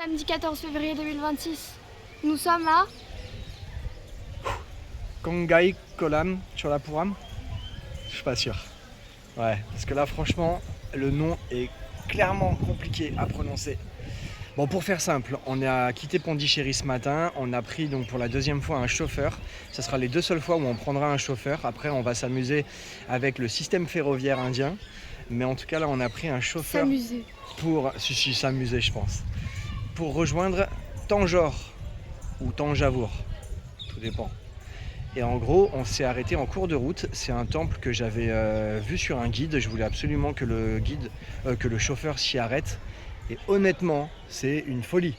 Samedi 14 février 2026. Nous sommes à Kongai Kolam Cholapuram. Je suis pas sûr. Ouais, parce que là franchement, le nom est clairement compliqué à prononcer. Bon, pour faire simple, on a quitté Pondichéry ce matin, on a pris donc pour la deuxième fois un chauffeur. Ce sera les 2 seules fois où on prendra un chauffeur. Après, on va s'amuser avec le système ferroviaire indien. Mais en tout cas, là, on a pris un chauffeur s'amuser. pour s'amuser, je pense. Pour rejoindre Tanjore ou Tanjavur, tout dépend. Et en gros, on s'est arrêté en cours de route. C'est un temple que j'avais vu sur un guide. Je voulais absolument que le chauffeur s'y arrête. Et honnêtement, c'est une folie.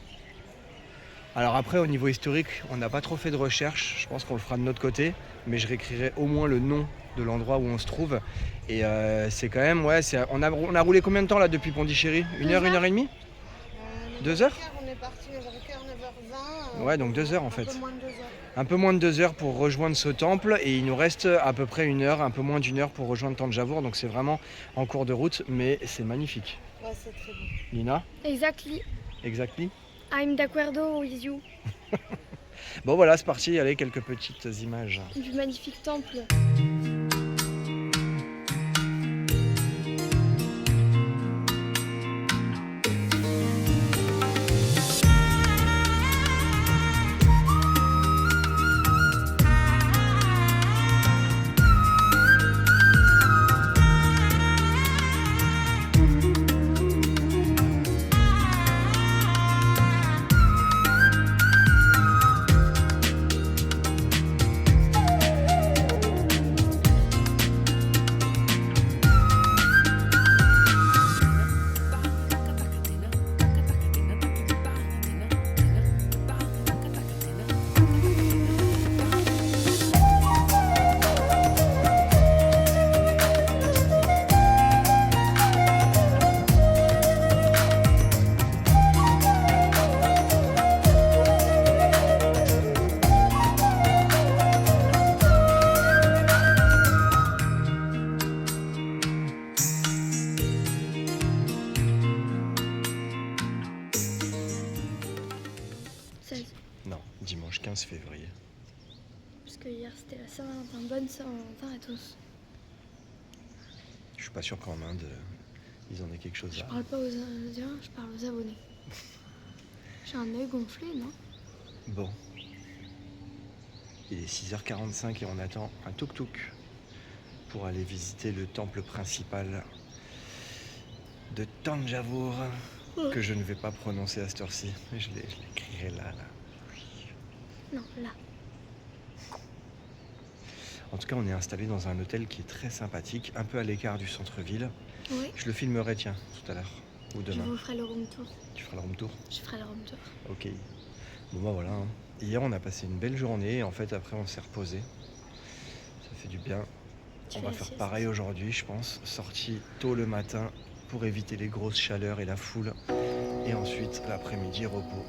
Alors après, au niveau historique, on n'a pas trop fait de recherche. Je pense qu'on le fera de notre côté. Mais je réécrirai au moins le nom de l'endroit où on se trouve. Et c'est quand même, ouais, on a roulé combien de temps là depuis Pondichéry? 1 heure, 1 heure et demie? 2 heures? On est parti vers 9h20. Ouais, donc 2 heures en fait. Un peu moins de 2 heures. Un peu moins de 2 heures pour rejoindre ce temple. Et il nous reste à peu près 1 heure, un peu moins d'1 heure pour rejoindre Tanjavur. Donc c'est vraiment en cours de route, mais c'est magnifique. Ouais, c'est très beau. Lina? Exactly. Exactly. I'm d'acuerdo with you. Bon voilà, c'est parti. Allez, quelques petites images. Du magnifique temple. Non, dimanche 15 février. Parce que hier c'était la Saint-Valentin. Bonne Saint-Valentin à tous. Je suis pas sûr qu'en Inde, ils en aient quelque chose Je à... parle pas aux Indiens, je parle aux abonnés. J'ai un œil gonflé, non? Bon. Il est 6h45 et on attend un tuk-tuk pour aller visiter le temple principal de Tanjavur, que je ne vais pas prononcer à cette heure-ci. Je l'écrirai là. Non, là. En tout cas, on est installé dans un hôtel qui est très sympathique, un peu à l'écart du centre-ville. Oui. Je le filmerai, tiens, tout à l'heure ou Je demain. vous ferai le room tour. Tu feras le room tour? Je ferai le room tour. Ok. Bon bah voilà. Hein. Hier, on a passé une belle journée et en fait, après, on s'est reposé. Ça fait du bien. Tu On fais va la faire sieste. pareil aujourd'hui, je pense. Sortie tôt le matin pour éviter les grosses chaleurs et la foule. Et ensuite, l'après-midi, repos.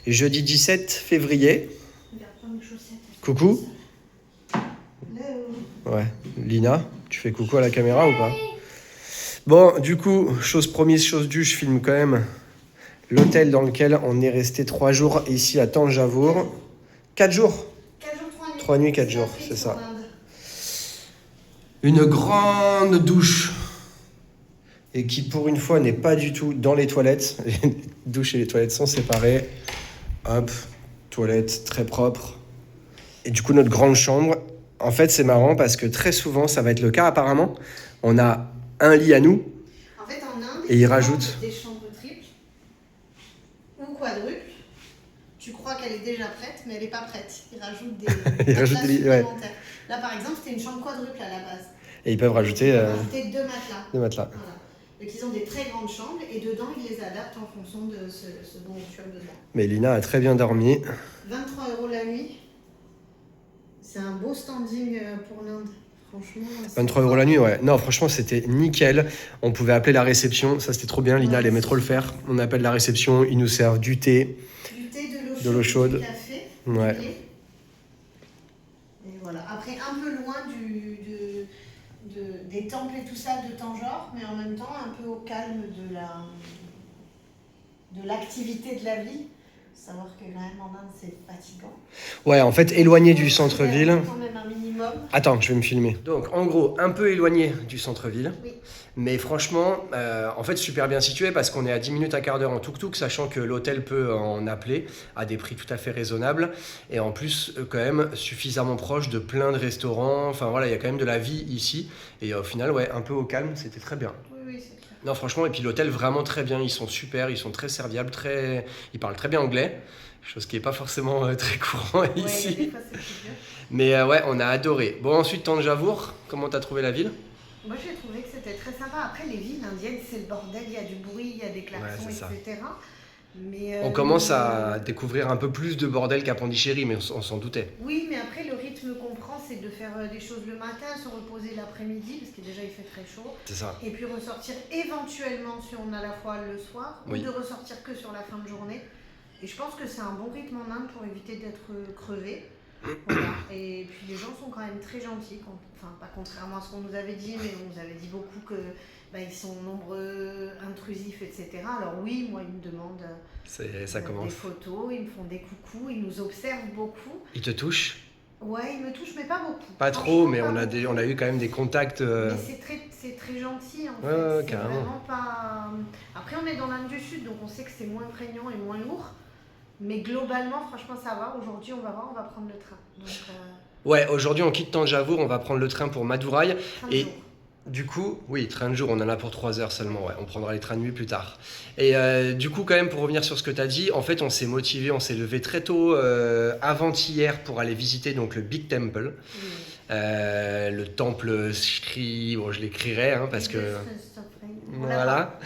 Jeudi 17 février. Regarde, prends mes chaussettes. Coucou. Hello. Ouais, Lina, tu fais coucou à la caméra ou pas? Bon, du coup, chose promise, chose due, je filme quand même l'hôtel dans lequel on est resté 3 jours ici à Thanjavur. 4 jours. 4 jours, 3 nuits. 3 nuits, 4 jours, c'est ça. Une grande douche. Et qui, pour une fois, n'est pas du tout dans les toilettes. Les douches et les toilettes sont séparées. Hop, toilette très propre. Et du coup, notre grande chambre, en fait, c'est marrant parce que très souvent, ça va être le cas apparemment. On a un lit à nous. En fait, en Inde, Et ils rajoutent des chambres triples ou quadruples. Tu crois qu'elle est déjà prête, mais elle n'est pas prête. Ils rajoutent des Ils rajoutent des lits, ouais. supplémentaires. Là, par exemple, c'était une chambre quadruple à la base. Et ils peuvent rajouter Ils ont rajouté 2 matelas. 2 matelas. Voilà. Donc, ils ont des très grandes chambres et dedans, ils les adaptent en fonction de ce dont tu as besoin. Mais Lina a très bien dormi. 23 € la nuit. C'est un beau standing pour l'Inde. Franchement. 23 € la nuit, ouais. Non, franchement, c'était nickel. On pouvait appeler la réception. Ça, c'était trop bien. Lina, elle aimait trop le faire. On appelle la réception. Ils nous servent du thé. Du thé, de l'eau chaude. Du café. Ouais. Du lait. Et voilà. Après, un peu loin des temples et tout ça de Tanjore, mais en même temps un peu au calme de l'activité de la vie. Savoir que quand même en Inde c'est fatigant. Ouais, en fait, éloigné du centre-ville. Quand même un minimum. Attends, je vais me filmer. Donc, en gros, un peu éloigné du centre-ville. Oui. Mais franchement, en fait, super bien situé parce qu'on est à 10 minutes, un quart d'heure en tuk-tuk, sachant que l'hôtel peut en appeler à des prix tout à fait raisonnables. Et en plus, quand même, suffisamment proche de plein de restaurants. Enfin, voilà, il y a quand même de la vie ici. Et au final, ouais, un peu au calme, c'était très bien. Oui, c'est clair. Non, franchement, et puis l'hôtel, vraiment très bien. Ils sont super, ils sont très serviables, ils parlent très bien anglais. Chose qui n'est pas forcément très courant Ouais, ici. il y a des fois, c'est plus dur. Mais ouais, on a adoré. Bon, ensuite, Thanjavur, comment t'as trouvé la ville? Moi j'ai trouvé que c'était très sympa. Après, les villes indiennes, c'est le bordel, il y a du bruit, il y a des klaxons, Ouais, c'est ça. etc. Mais, On commence à découvrir un peu plus de bordel qu'à Pondichéry, mais on s'en doutait. oui, mais après, le rythme qu'on prend, c'est de faire des choses le matin, se reposer l'après-midi, parce que déjà il fait très chaud. C'est ça. Et puis ressortir éventuellement si on a la foi le soir, Oui. ou de ressortir que sur la fin de journée. Et je pense que c'est un bon rythme en Inde pour éviter d'être crevé. Voilà. Et puis les gens sont quand même très gentils, enfin pas contrairement à ce qu'on nous avait dit, mais on nous avait dit beaucoup que ils sont nombreux, intrusifs, etc. Alors oui, moi ils me demandent Ça commence. des photos, ils me font des coucous, ils nous observent beaucoup. Ils te touchent? Ouais, ils me touchent, mais pas beaucoup. Pas trop, mais Franchement, on pas a, beaucoup. on a eu quand même des contacts. Mais c'est très gentil en fait. Ouais, C'est carrément. vraiment pas. Après, on est dans l'Inde du Sud, donc on sait que c'est moins prégnant et moins lourd. Mais globalement, franchement, ça va. Aujourd'hui, on va voir, on va prendre le train. Donc, Ouais, aujourd'hui on quitte Thanjavur, on va prendre le train pour Madurai. train de Et jour. du coup, oui, train de jour, on en a pour 3 heures seulement, ouais. On prendra les trains de nuit plus tard. Et du coup, quand même, pour revenir sur ce que tu as dit, en fait, on s'est motivé, on s'est levé très tôt avant-hier pour aller visiter donc, le Big Temple. Oui. Le temple Shri, bon, je l'écrirai parce que. On Voilà. l'a pas.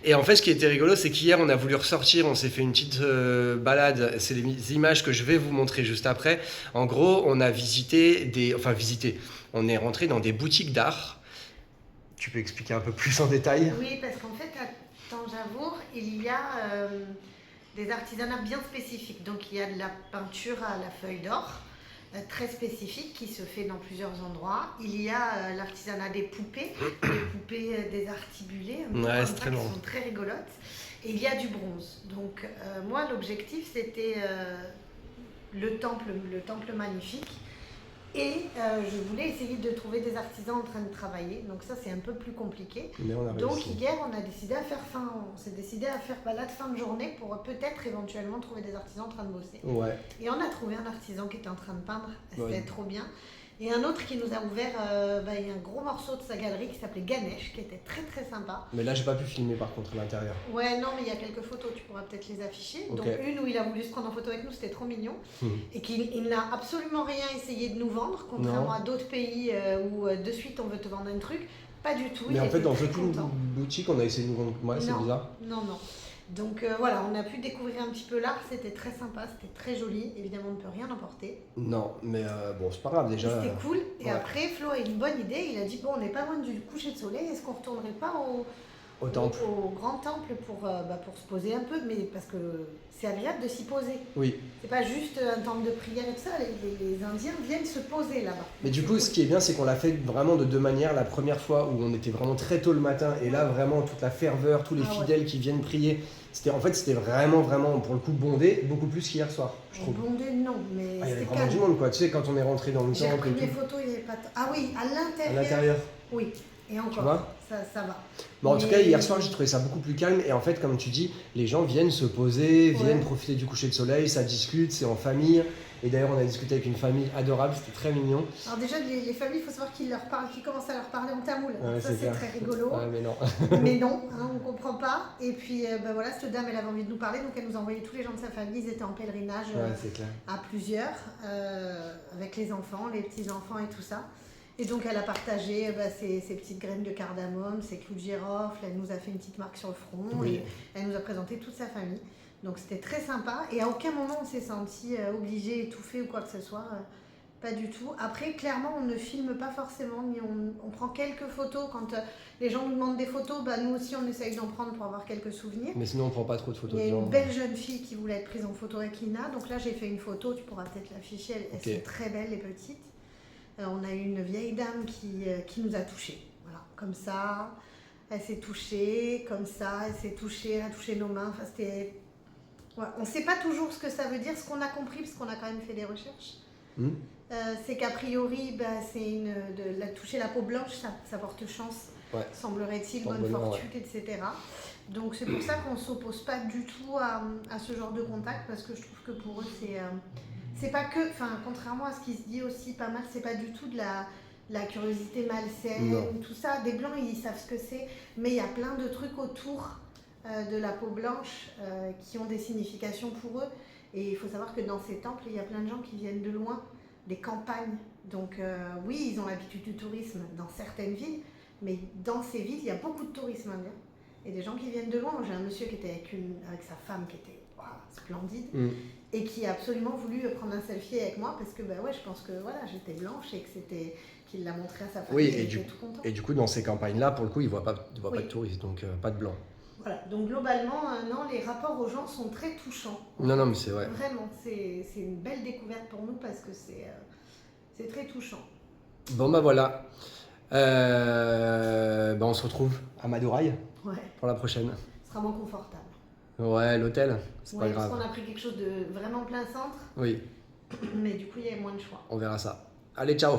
Et en fait, ce qui était rigolo, c'est qu'hier, on a voulu ressortir, on s'est fait une petite balade. C'est les images que je vais vous montrer juste après. En gros, on a visité on est rentré dans des boutiques d'art. Tu peux expliquer un peu plus en détail? Oui, parce qu'en fait, à Thanjavur, il y a des artisanats bien spécifiques. Donc, il y a de la peinture à la feuille d'or, très spécifique, qui se fait dans plusieurs endroits. Il y a l'artisanat des poupées des artibulés, Ouais, c'est très qui drôle. sont très rigolotes. Et il y a du bronze. Donc, moi, l'objectif, c'était le temple magnifique. Et je voulais essayer de trouver des artisans en train de travailler. Donc ça, c'est un peu plus compliqué. Mais on a Donc réussi. hier, on s'est décidé à faire balade fin de journée pour peut-être éventuellement trouver des artisans en train de bosser. Ouais. Et on a trouvé un artisan qui était en train de peindre, c'était Ouais. trop bien. Et un autre qui nous a ouvert il y a un gros morceau de sa galerie qui s'appelait Ganesh, qui était très très sympa. Mais là, j'ai pas pu filmer par contre à l'intérieur. Ouais, non, mais il y a quelques photos, tu pourras peut-être les afficher. Ok. Donc une où il a voulu se prendre en photo avec nous, c'était trop mignon. Mhm. Et qu'il n'a absolument rien essayé de nous vendre, contrairement Non. à d'autres pays où de suite on veut te vendre un truc. Pas du tout. Mais il en fait, était dans très aucune content. boutique, on a essayé de nous vendre. Ouais, c'est Non. bizarre. Non, non. Donc voilà, on a pu découvrir un petit peu l'art, c'était très sympa, c'était très joli. Évidemment, on ne peut rien emporter. Non, mais bon, c'est pas grave déjà. C'était cool. Et ouais. après, Flo a une bonne idée. Il a dit bon, on n'est pas loin du coucher de soleil. Est-ce qu'on retournerait pas Au temple. Au grand temple pour se poser un peu, mais parce que c'est agréable de s'y poser. Oui. C'est pas juste un temple de prière et tout ça, les Indiens viennent se poser là-bas. Mais du coup, ce qui est bien, c'est qu'on l'a fait vraiment de deux manières. La première fois où on était vraiment très tôt le matin, et là, vraiment, toute la ferveur, tous les fidèles qui viennent prier. C'était vraiment, pour le coup, bondé, beaucoup plus qu'hier soir, je trouve. Bondé, non, mais Il y avait c'était vraiment calme. du monde, quoi. Tu sais, quand on est rentré dans le J'ai temple repris et mes tout. photos, il n'y avait pas... Ah oui, à À l'intérieur. l'intérieur. Oui, et encore, Tu vois ça va. Bon, en tout Mais- cas, hier soir, j'ai trouvé ça beaucoup plus calme. Et en fait, comme tu dis, les gens viennent se poser, viennent Ouais. profiter du coucher de soleil, ça discute, c'est en famille. Et d'ailleurs, on a discuté avec une famille adorable, c'était très mignon. Alors déjà, les familles, il faut savoir qu'ils commencent à leur parler en tamoul. Ouais, Ça, c'est clair. très rigolo. Ouais, mais non. Mais non, hein, on ne comprend pas. Et puis voilà, cette dame, elle avait envie de nous parler, donc elle nous a envoyé tous les gens de sa famille. Ils étaient en pèlerinage Ouais, c'est clair. à plusieurs, avec les enfants, les petits-enfants et tout ça. Et donc elle a partagé ses petites graines de cardamome, ses clous de girofle, elle nous a fait une petite marque sur le front Oui. et elle nous a présenté toute sa famille. Donc c'était très sympa et à aucun moment on s'est senti obligé, étouffé ou quoi que ce soit. Pas du tout. Après, clairement, on ne filme pas forcément, mais on prend quelques photos. Quand les gens nous demandent des photos, nous aussi on essaye d'en prendre pour avoir quelques souvenirs. Mais sinon, on prend pas trop de photos Il y de a gens. une belle jeune fille qui voulait être prise en photo avec Lina. Donc là, j'ai fait une photo, tu pourras peut-être l'afficher. Elles Ok. sont très belles, les petites. On a eu une vieille dame qui nous a touchés. Voilà, comme ça. Elle s'est touchée, comme ça. Elle s'est touchée, elle a touché nos mains. Enfin, c'était... Ouais, on ne sait pas toujours ce que ça veut dire. Ce qu'on a compris, parce qu'on a quand même fait des recherches, c'est qu'a priori, toucher la peau blanche, ça porte chance. Ouais. Semblerait-il, Porte bonne bonheur, fortune, etc. Donc c'est pour ça qu'on ne s'oppose pas du tout à ce genre de contact, parce que je trouve que pour eux, c'est pas que, enfin, contrairement à ce qui se dit aussi pas mal, c'est pas du tout de la curiosité malsaine, Non. tout ça. Des blancs, ils savent ce que c'est, mais il y a plein de trucs autour de la peau blanche qui ont des significations pour eux. Et il faut savoir que dans ces temples, il y a plein de gens qui viennent de loin, des campagnes. Donc oui, ils ont l'habitude du tourisme dans certaines villes, mais dans ces villes, il y a beaucoup de tourisme indien. Et des gens qui viennent de loin. J'ai un monsieur qui était avec sa femme qui était splendide et qui a absolument voulu prendre un selfie avec moi parce que je pense que voilà, j'étais blanche et que qu'il l'a montré à sa famille. Oui, il et était du, tout content. et du coup, dans ces campagnes-là, pour le coup, ils ne voient pas Oui. de touristes, donc pas de blancs. Voilà, donc globalement, non, les rapports aux gens sont très touchants. Non, mais c'est vrai. Vraiment, c'est une belle découverte pour nous parce que c'est très touchant. Bon, voilà. On se retrouve à Madurai Ouais, pour la prochaine. ce sera moins confortable. Ouais, l'hôtel, c'est Ouais, pas parce grave. qu'on a pris quelque chose de vraiment plein centre, Oui, mais du coup, il y a moins de choix. on verra ça. Allez, ciao!